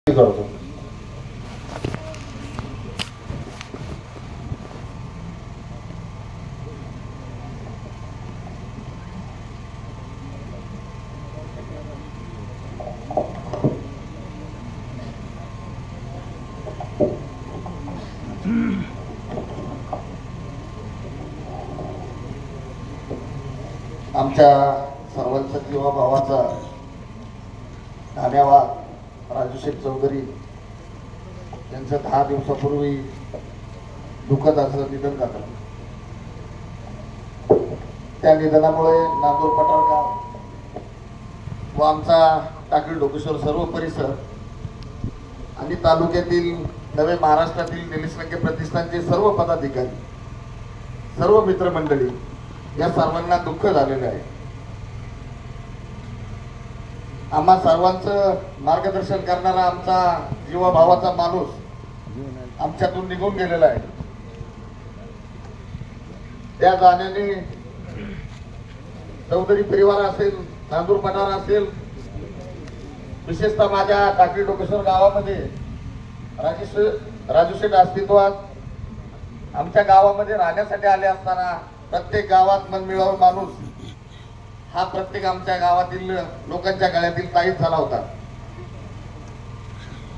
करतो. आमच्या सर्वांचा जीवा भावाचा धन्यवाद राजू शेठ चौधरी यांचं 10 दिवसापूर्वी दुःखद असं निधन झालं. त्या निधनामुळे नांदूर पठारगाव व आमचा टाकळी डोकेश्वर सर्व परिसर आणि तालुक्यातील नवे महाराष्ट्रातील निलेश लंके प्रतिष्ठानचे सर्व पदाधिकारी, सर्व मित्रमंडळी या सर्वांना दुःख झालेलं आहे. आम्हा सर्वांचं मार्गदर्शन करणारा आमचा जीवा भावाचा माणूस आमच्यातून निघून गेलेला आहे. त्या जाण्याने चौधरी परिवार असेल, नांदूर पठार असेल, विशेषतः माझ्या टाकळी डोकेश्वर गावामध्ये राजू शेठ अस्तित्वात आमच्या गावामध्ये राहण्यासाठी आले असताना प्रत्येक गावात मनमिळावू माणूस हा प्रत्येक आमच्या गावातील लोकांच्या गळ्यातील ताईत झाला होता.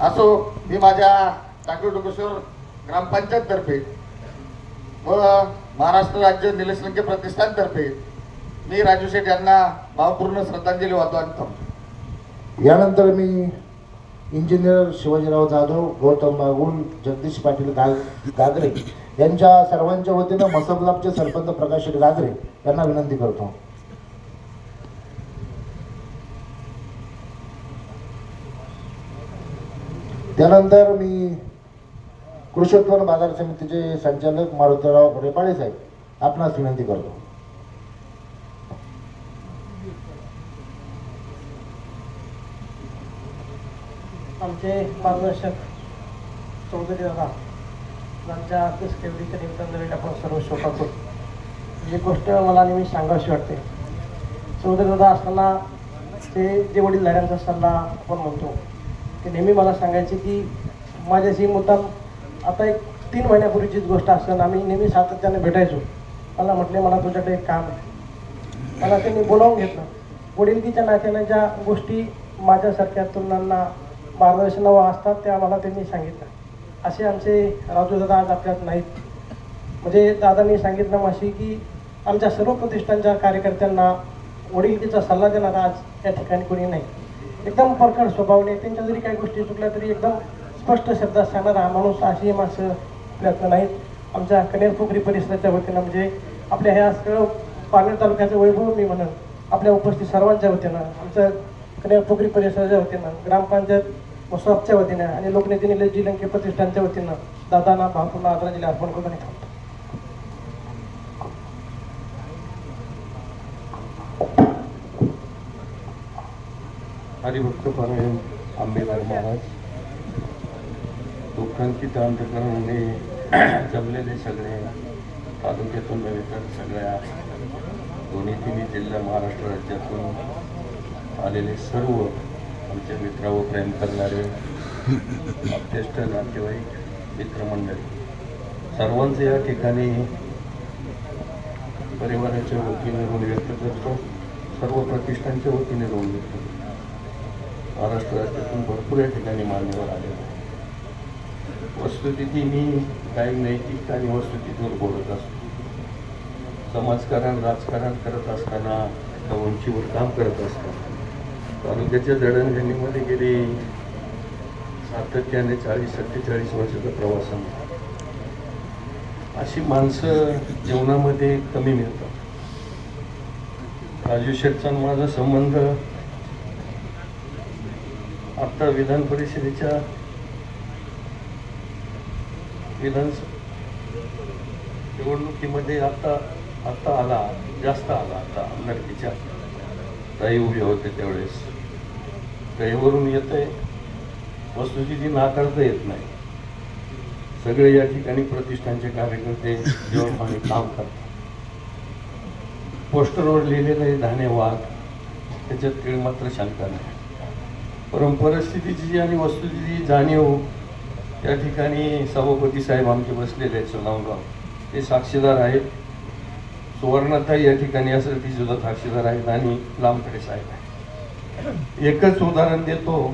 असो, मी माझ्या टाकळी डोकेश्वर ग्रामपंचायत तर्फे व महाराष्ट्र राज्य निलेश लंके प्रतिष्ठान तर्फे मी राजू शेठ यांना भावपूर्ण श्रद्धांजली वाहतो आणि थांबतो. यानंतर मी इंजिनियर शिवाजीराव जाधव, गौतम बागुल, जगदीश पाटील गागरे यांच्या सर्वांच्या वतीनं मसबलाबचे सरपंच प्रकाश गागरे यांना विनंती करतो. त्यानंतर मी कृषी उत्पन्न बाजार समितीचे संचालक मारुतीराव रेपाळे साहेब आपणास विनंती करतो. आमचे मार्गदर्शक चौधरी दादा यांच्या अंत्येष्टीच्या निमित्तानं आपण सर्व शोकातो. ही गोष्ट मला नेहमी सांगावीशी वाटते. चौधरी दादा असताना ते जे वडीलधाऱ्यांचा सल्ला आपण म्हणतो ते नेहमी मला सांगायचे की माझ्याशी मुद्दाम आता एक 3 महिन्यापूर्वीचीच गोष्ट असताना आम्ही नेहमी सातत्याने भेटायचो. मला म्हटले, मला तुझ्याकडे एक काम आहे. मला त्यांनी बोलावून घेतलं. वडीलकीच्या नात्याने ज्या गोष्टी माझ्यासारख्या तरुणांना मार्गदर्शनावर असतात त्या मला त्यांनी सांगितलं. असे आमचे राजू दादा आज आपल्यात नाहीत. म्हणजे दादांनी सांगितलं माशी की आमच्या सर्व प्रतिष्ठानच्या कार्यकर्त्यांना वडीलकीचा सल्ला देणारा आज या ठिकाणी कोणी नाही. एकदम परखड स्वभावने त्यांच्या जरी काही गोष्टी चुकल्या तरी एकदम स्पष्ट शब्दात सांगणारा हा माणूस, अशी माणसं आपल्यात नाहीत. आमच्या कनेरपोखरी परिसराच्या वतीनं म्हणजे आपल्या ह्या सगळं पारनेर तालुक्याचं वैभव मी म्हणून आपल्या उपस्थित सर्वांच्या वतीनं, आमचं कनेरपोखरी परिसराच्या वतीनं, ग्रामपंचायत मसोबच्या वतीनं आणि लोकनेते निलेश लंके प्रतिष्ठानच्या वतीनं दादांना भावपूर्ण आदरांजली अर्पण करून थांबतो. हरिभक्त परायण आंबेडकर महाराज, दुःखांकित अंतकरणाने जमलेले सगळे तालुक्यातून नव्हे तर सगळ्या 2-3 जिल्हा महाराष्ट्र राज्यातून आलेले सर्व आमच्या मित्रावर प्रेम करणारे ज्येष्ठ नातेवाईक, मित्रमंडळी सर्वांचे या ठिकाणी परिवाराच्या वतीने ऋण व्यक्त करतो. सर्व प्रतिष्ठानच्या वतीने ऋण व्यक्त करतो. महाराष्ट्र राज्यातून भरपूर या ठिकाणी मान्यवर आले. वस्तुस्थिती मी काही नैतिक आणि वस्तुस्थितीवर बोलत असतो. समाजकारण, राजकारण करत असताना, उंचीवर काम करत असताना तालुक्याच्या जडणघडणीमध्ये गेली सातत्याने 40-47 वर्षाचा प्रवास आहे. अशी माणसं जीवनामध्ये कमी मिळतात. राजू शेठचा माझा संबंध आता विधान परिषदेच्या निवडणुकीमध्ये आता आला, जास्त आला. आता आमदारकीच्या ताई उभे होते त्यावेळेस त्यावरून येत आहे. वस्तुस्थिती नाकारता येत नाही. सगळे या ठिकाणी प्रतिष्ठानचे कार्यकर्ते जीवनपाणी काम करतात. पोस्टरवर लिहिलेलं आहे धन्यवाद, त्याच्यात काही मात्र शंका नाही. परंतु परिस्थितीची आणि वस्तुस्थितीची जाणीव त्या ठिकाणी सभापती साहेब आमचे बसलेले आहेत सोलावगाव, ते साक्षीदार आहेत. सुवर्णाताई या ठिकाणी असेल ती सुद्धा साक्षीदार आहेत आणि लांबकडे साहेब आहेत. एकच उदाहरण देतो.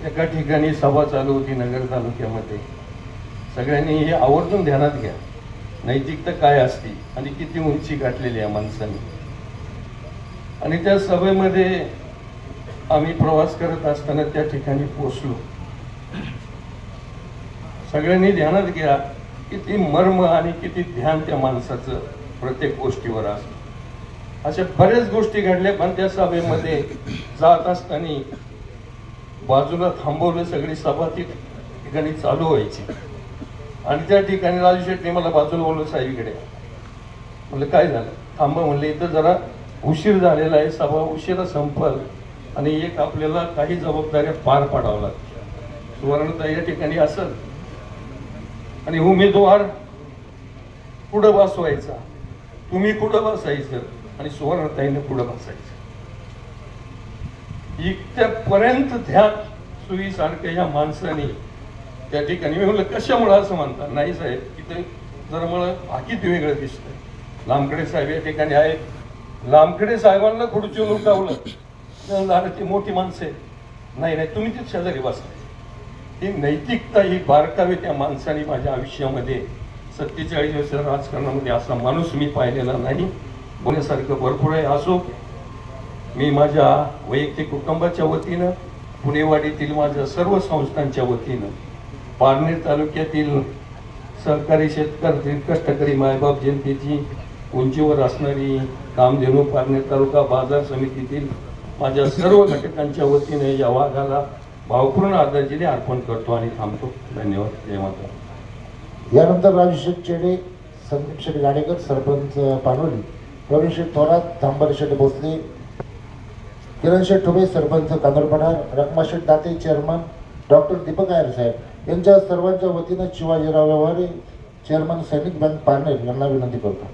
एका ठिकाणी सभा चालू होती नगर तालुक्यामध्ये. सगळ्यांनी हे आवर्जून ध्यानात घ्या, नैतिकता काय असते आणि किती उंची गाठलेली आहे माणसाने. आणि त्या सभेमध्ये आम्ही प्रवास करत असताना त्या ठिकाणी पोचलो. सगळ्यांनी ध्यानात घ्या किती मर्म आणि किती ध्यान त्या माणसाचं प्रत्येक गोष्टीवर असतं. अशा बऱ्याच गोष्टी घडल्या, पण त्या सभेमध्ये जात असताना बाजूला थांबवलं. सगळी सभा ती ठिकाणी चालू व्हायची आणि त्या ठिकाणी राजू शेट्टी मला बाजूला बोललो, साहेबकडे म्हणलं काय झालं, थांबा म्हणले, इथं जरा उशीर झालेला आहे, सभा उशिरा संपल आणि एक आपल्याला काही जबाबदाऱ्या पार पाडावं लागतात. सुवर्णताई या ठिकाणी असेल आणि उमेदवार पुढं बसवायचा, तुम्ही कुठं बसायचं आणि सुवर्णताईने पुढं बसायचं. इतक्यापर्यंत ध्यान सुईसारख्या या माणसाने त्या ठिकाणी. मी म्हणलं कशामुळं असं म्हणतात? नाही साहेब, इथे जरा मला बाकीच वेगळं दिसतंय. लांबकडे साहेब या ठिकाणी आहेत. लांबकडे साहेबांना खुर्चीवर उठावलं, ती मोठी माणसं आहेत. नाही नाही, तुम्ही तिथे शेजारी बसताय. ही नैतिकता, ही बारकावे त्या माणसाने माझ्या आयुष्यामध्ये 47 वर्ष राजकारणामध्ये असा माणूस मी पाहिलेला नाही. बोलण्यासारखं भरपूर आहे. असो, मी माझ्या वैयक्तिक कुटुंबाच्या वतीनं, पुणेवाडीतील माझ्या सर्व संस्थांच्या वतीनं, पारनेर तालुक्यातील सहकारी शेतकरी कष्टकरी मायबाप जनतेची उंचीवर असणारी कामधेनू पारनेर तालुका बाजार समितीतील माझ्या सर्व घटकांच्या वतीने या वाघाला भावपूर्ण आदरांजली अर्पण करतो आणि थांबतो. धन्यवाद. जय माता. यानंतर राजू शेठ चेडे, संदीप शेठ गाडेकर सरपंच पानोली, प्रवीण शेठ थोरात, तांबर शेठ भोसले, किरण शेठ ठोबे सरपंच कांदरपठार, रखमा शेठ दाते चेअरमन, डॉक्टर दीपक आयर साहेब यांच्या सर्वांच्या वतीनं शिवाजीराव व्यवहारे चेअरमन सैनिक बँक पारनेर यांना विनंती करतो.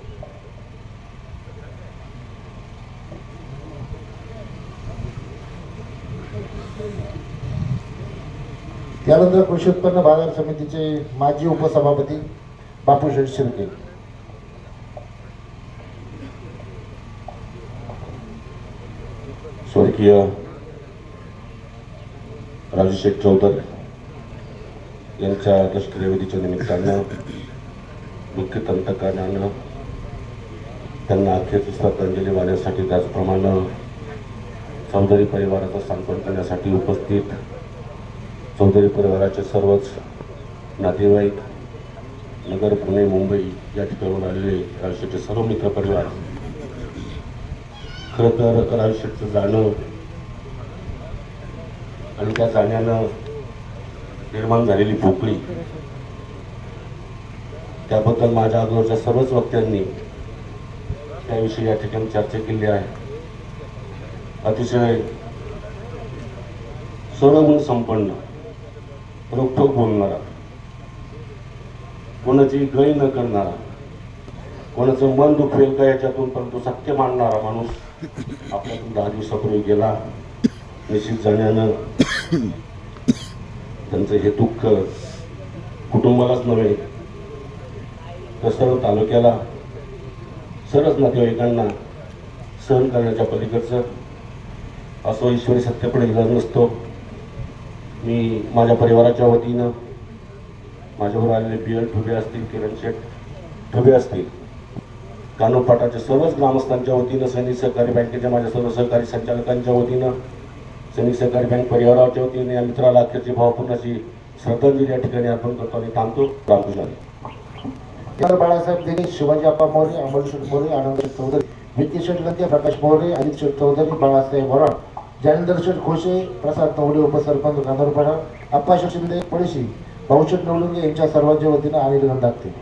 त्यानंतर कृषी उत्पन्न बाजार समितीचे माजी उपसभापती बापू शेठ शिर्के. स्वर्गीय राजू शेठ चौधरी यांच्या दशकविधीच्या निमित्तानं मुख्य तंत्रज्ञानानं त्यांना अखेरची श्रद्धांजली वाहण्यासाठी, त्याचप्रमाणे चौधरी परिवाराचं सांत्वन करण्यासाठी उपस्थित चौधरी परिवाराचे सर्वच नातेवाईक, नगर, पुणे, मुंबई या ठिकाणून आलेले राजू शेठचे सर्व मित्र परिवार. खरं तर राजू शेठचं जाणं आणि त्या जाण्यानं निर्माण झालेली पोकळी, त्याबद्दल माझ्या अगोदरच्या सर्वच वक्त्यांनी त्याविषयी या ठिकाणी चर्चा केली आहे. अतिशय सर्वगुण संपन्न, रोखोक बोलणारा, कोणाची गय न करणारा, कोणाचं मन दुखवेल का याच्यातून परंतु सत्य मानणारा माणूस आपल्यातून 10 दिवसापूर्वी गेला. निश्चित जाण्यानं त्यांचं हे दुःख कुटुंबालाच नव्हे तर सर्व तालुक्याला, सर्वच नातेवाईकांना सहन करण्याच्या पलीकडचं असं ईश्वरी सत्यापुढे इलाज नसतो. मी माझ्या परिवाराच्या वतीनं, माझ्याबरोबर आलेले BL ठोबे असतील, किरण शेठ ठोबे असतील, कानोपाटाच्या सर्वच ग्रामस्थांच्या वतीनं, सैनिक सहकारी बँकेच्या माझ्या सर्व सहकारी संचालकांच्या वतीनं, सैनिक सहकारी बँक परिवाराच्या वतीने या मित्राला अखेरची भावपूर्ण अशी श्रद्धांजली या ठिकाणी अर्पण करतो आणि थांबतो. रामकृष्ण. बाळासाहेब देगे, शिवाजी अप्पा मोरे, अमोल शेठ मोरे, आनंद चौधरी, विकी शेठ लंके, प्रकाश मोरे, अजित शेठ चौधरी, बाळासाहेब वराड, जानेंद्र शेठ खोशे, प्रसाद नवले उपसरपंच कांदरपाडा, अप्पा शेठ शिंदे पडशी, भाऊशेठ नवलुंगे यांच्या सर्वांच्या वतीनं अनिल गंधाते.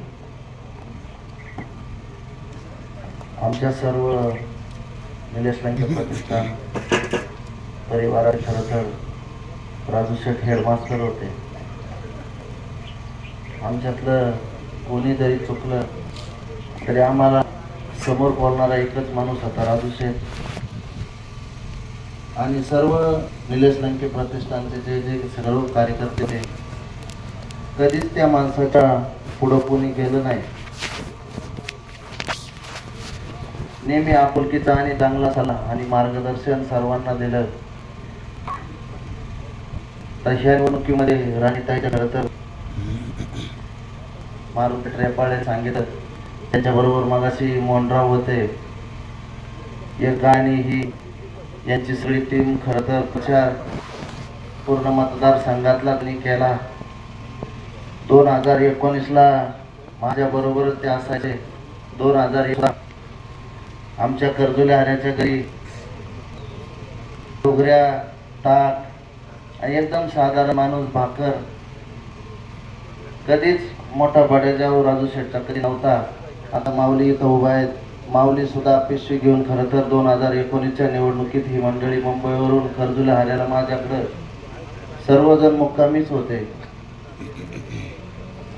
आमच्या सर्व निलेश लंके प्रतिष्ठान परिवारात खरं तर राजू शेठ हेडमास्टर होते. आमच्यातलं कोणी जरी चुकलं तरी आम्हाला समोर बोलणारा एकच माणूस होता, राजू शेठ. आणि सर्व निलेश लंके प्रतिष्ठानचे जे जे सर्व कार्यकर्ते ते कधीच त्या माणसाच्या पुढं कोणी गेलं नाही. नेहमी आपुलकीचा आणि चांगला सल्ला आणि मार्गदर्शन सर्वांना दिलं. तर ह्या निवडणुकीमध्ये राणीताईच्या खरं तर मारुती रेपाळे सांगितलं, त्याच्याबरोबर मगाशी मोहनराव होते. एक आणि ही यांची सगळी टीम खरं तर प्रचार पूर्ण मतदारसंघातला त्यांनी केला. 2019ला माझ्याबरोबरच ते असायचे. 2001ला आमच्या कर्जुल्या हऱ्याच्या घरी डोगऱ्या ताक आणि एकदम साधारण माणूस भाकर, कधीच मोठा बड्याजाऊ राजू शेट्टा कधी नव्हता. आता माऊली इथं उभा आहेत. माऊली सुद्धा पिशवी घेऊन खरं तर 2019च्या निवडणुकीत ही मंडळी मुंबईवरून कर्जुल्या हऱ्याला माझ्याकडं सर्वजण मुक्कामीच होते.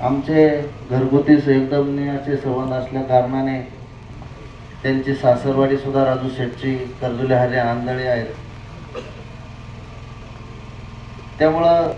आमचे घरगुती एकदमचे संबंध असल्या कारणाने त्यांची सासरवाडी सुद्धा राजू शेटची कर्जुल्या हऱ्या आंधळे आहेत. त्यामुळं